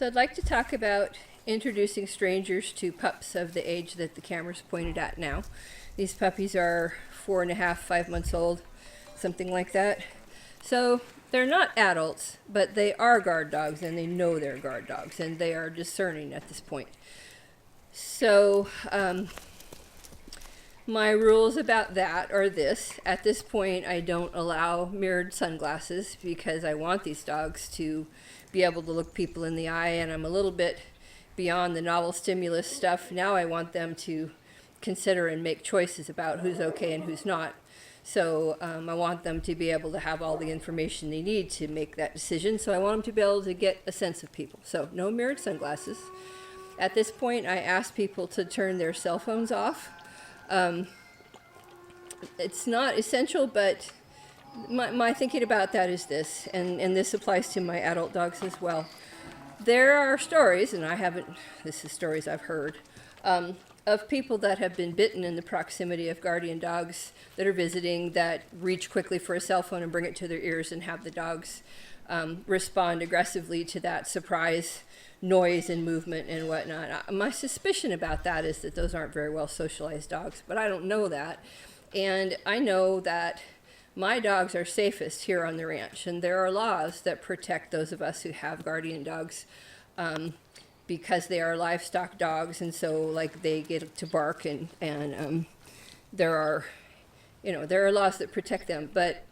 So I'd like to talk about introducing strangers to pups of the age that the camera's pointed at now. These puppies are 4.5, 5 months old, something like that. So they're not adults, but they are guard dogs, and they know they're guard dogs, and they are discerning at this point. So my rules about that are this. At this point, I don't allow mirrored sunglasses because I want these dogs to be able to look people in the eye, and I'm a little bit beyond the novel stimulus stuff. Now I want them to consider and make choices about who's okay and who's not. So I want them to be able to have all the information they need to make that decision. So I want them to be able to get a sense of people. So no mirrored sunglasses. At this point, I ask people to turn their cell phones off. It's not essential, but my thinking about that is this, and this applies to my adult dogs as well. There are stories, and this is stories I've heard, of people that have been bitten in the proximity of guardian dogs that are visiting, that reach quickly for a cell phone and bring it to their ears and have the dogs respond aggressively to that surprise noise and movement and whatnot. My suspicion about that is that those aren't very well socialized dogs, but I don't know that. And I know that my dogs are safest here on the ranch, and there are laws that protect those of us who have guardian dogs because they are livestock dogs, and so like they get to bark, and there are laws that protect them. But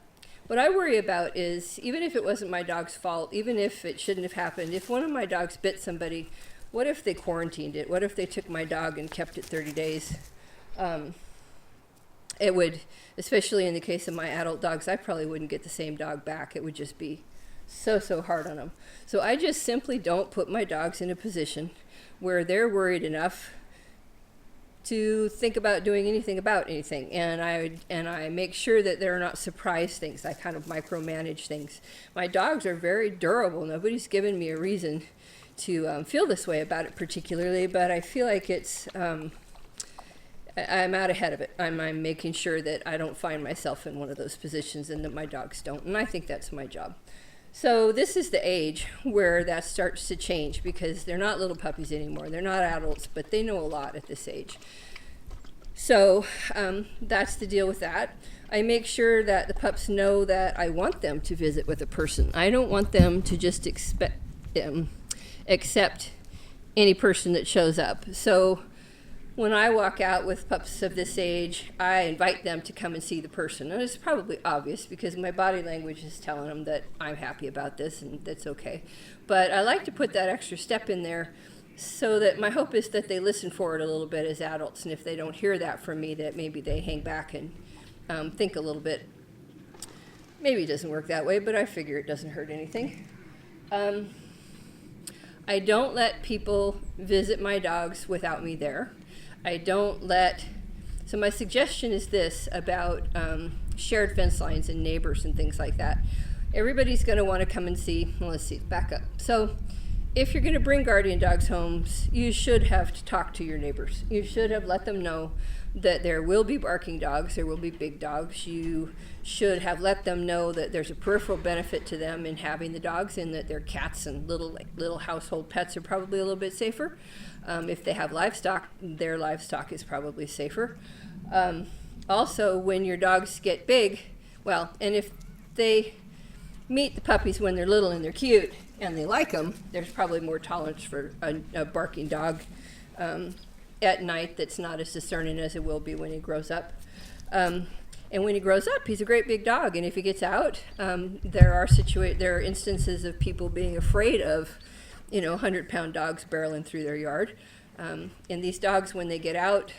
what I worry about is, even if it wasn't my dog's fault, even if it shouldn't have happened, if one of my dogs bit somebody, what if they quarantined it? What if they took my dog and kept it 30 days? It would, especially in the case of my adult dogs, I probably wouldn't get the same dog back. It would just be so hard on them. So I just simply don't put my dogs in a position where they're worried enough to think about doing anything about anything. And I make sure that there are not surprise things. I kind of micromanage things. My dogs are very durable. Nobody's given me a reason to feel this way about it particularly, but I feel like I'm out ahead of it. I'm making sure that I don't find myself in one of those positions and that my dogs don't, and I think that's my job. So this is the age where that starts to change, because they're not little puppies anymore. They're not adults, but they know a lot at this age. So that's the deal with that. I make sure that the pups know that I want them to visit with a person. I don't want them to just accept any person that shows up. So when I walk out with pups of this age, I invite them to come and see the person. And it's probably obvious because my body language is telling them that I'm happy about this and that's okay. But I like to put that extra step in there so that my hope is that they listen for it a little bit as adults. And if they don't hear that from me, that maybe they hang back and think a little bit. Maybe it doesn't work that way, but I figure it doesn't hurt anything. I don't let people visit my dogs without me there. So my suggestion is this about shared fence lines and neighbors and things like that. Everybody's going to want to come and see, back up. So if you're going to bring guardian dogs home, you should have to talk to your neighbors. You should have let them know that there will be barking dogs, there will be big dogs. You should have let them know that there's a peripheral benefit to them in having the dogs, and that their cats and little household pets are probably a little bit safer. If they have livestock, their livestock is probably safer. Also, when your dogs get big, and if they meet the puppies when they're little and they're cute and they like them, there's probably more tolerance for a barking dog at night that's not as discerning as it will be when he grows up. And when he grows up, he's a great big dog. And if he gets out, there are instances of people being afraid of 100-pound dogs barreling through their yard. And these dogs, when they get out,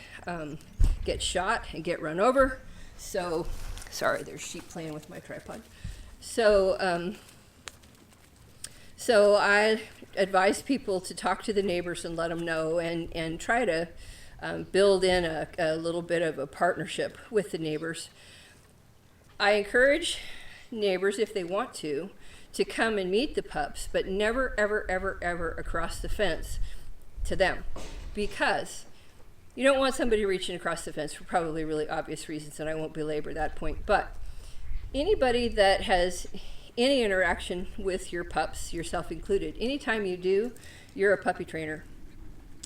get shot and get run over. So, sorry, there's sheep playing with my tripod. So I advise people to talk to the neighbors and let them know, and try to build in a little bit of a partnership with the neighbors. I encourage neighbors, if they want to come and meet the pups, but never, ever, ever, ever across the fence to them, because you don't want somebody reaching across the fence for probably really obvious reasons, and I won't belabor that point. But anybody that has any interaction with your pups, yourself included. Anytime you do, you're a puppy trainer.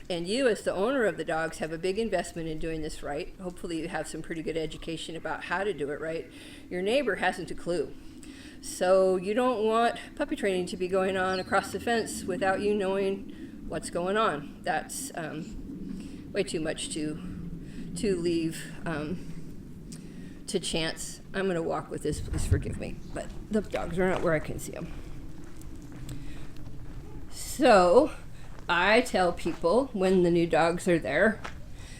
And you, as the owner of the dogs, have a big investment in doing this right. Hopefully you have some pretty good education about how to do it right. Your neighbor hasn't a clue. So you don't want puppy training to be going on across the fence without you knowing what's going on. That's way too much to leave to chance. I'm going to walk with this, please forgive me, but the dogs are not where I can see them. So I tell people when the new dogs are there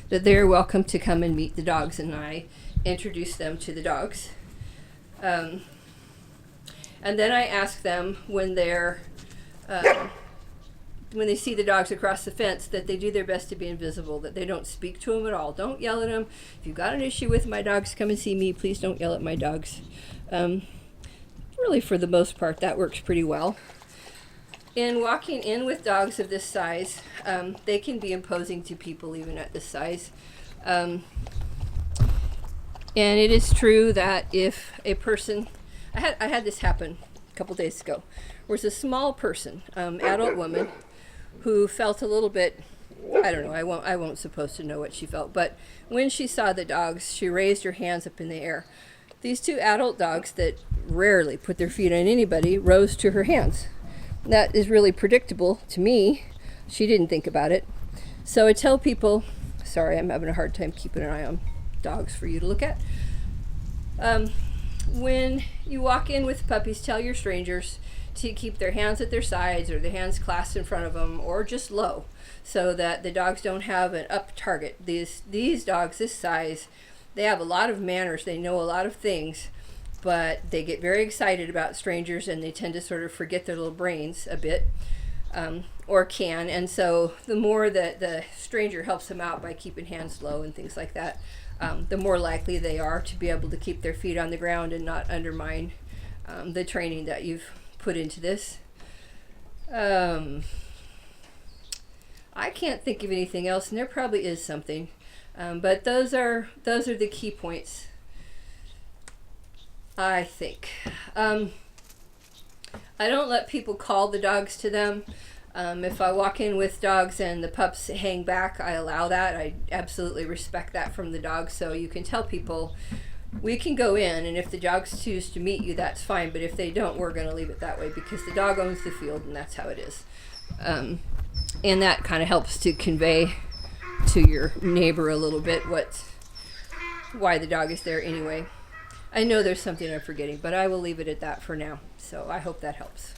that they're welcome to come and meet the dogs, and I introduce them to the dogs. And then I ask them when they see the dogs across the fence that they do their best to be invisible, that they don't speak to them at all. Don't yell at them. If you've got an issue with my dogs, come and see me. Please don't yell at my dogs. Really, for the most part, that works pretty well. In walking in with dogs of this size, they can be imposing to people even at this size. And it is true that if a person, I had this happen a couple days ago. There was a small person, adult woman, who felt a little bit, I don't know, I won't supposed to know what she felt, but when she saw the dogs, she raised her hands up in the air. These two adult dogs that rarely put their feet on anybody rose to her hands. That is really predictable to me. She didn't think about it. So I tell people, sorry, I'm having a hard time keeping an eye on dogs for you to look at. When you walk in with puppies, tell your strangers to keep their hands at their sides or their hands clasped in front of them or just low so that the dogs don't have an up target. These dogs this size, they have a lot of manners. They know a lot of things, but they get very excited about strangers and they tend to sort of forget their little brains a bit, or can. And so the more that the stranger helps them out by keeping hands low and things like that, the more likely they are to be able to keep their feet on the ground and not undermine the training that you've put into this. I can't think of anything else, and there probably is something, but those are the key points, I think. I don't let people call the dogs to them. If I walk in with dogs and the pups hang back, I allow that. I absolutely respect that from the dogs. So you can tell people, we can go in, and if the dogs choose to meet you, that's fine. But if they don't, we're going to leave it that way because the dog owns the field, and that's how it is. And that kind of helps to convey to your neighbor a little bit why the dog is there anyway. I know there's something I'm forgetting, but I will leave it at that for now. So I hope that helps.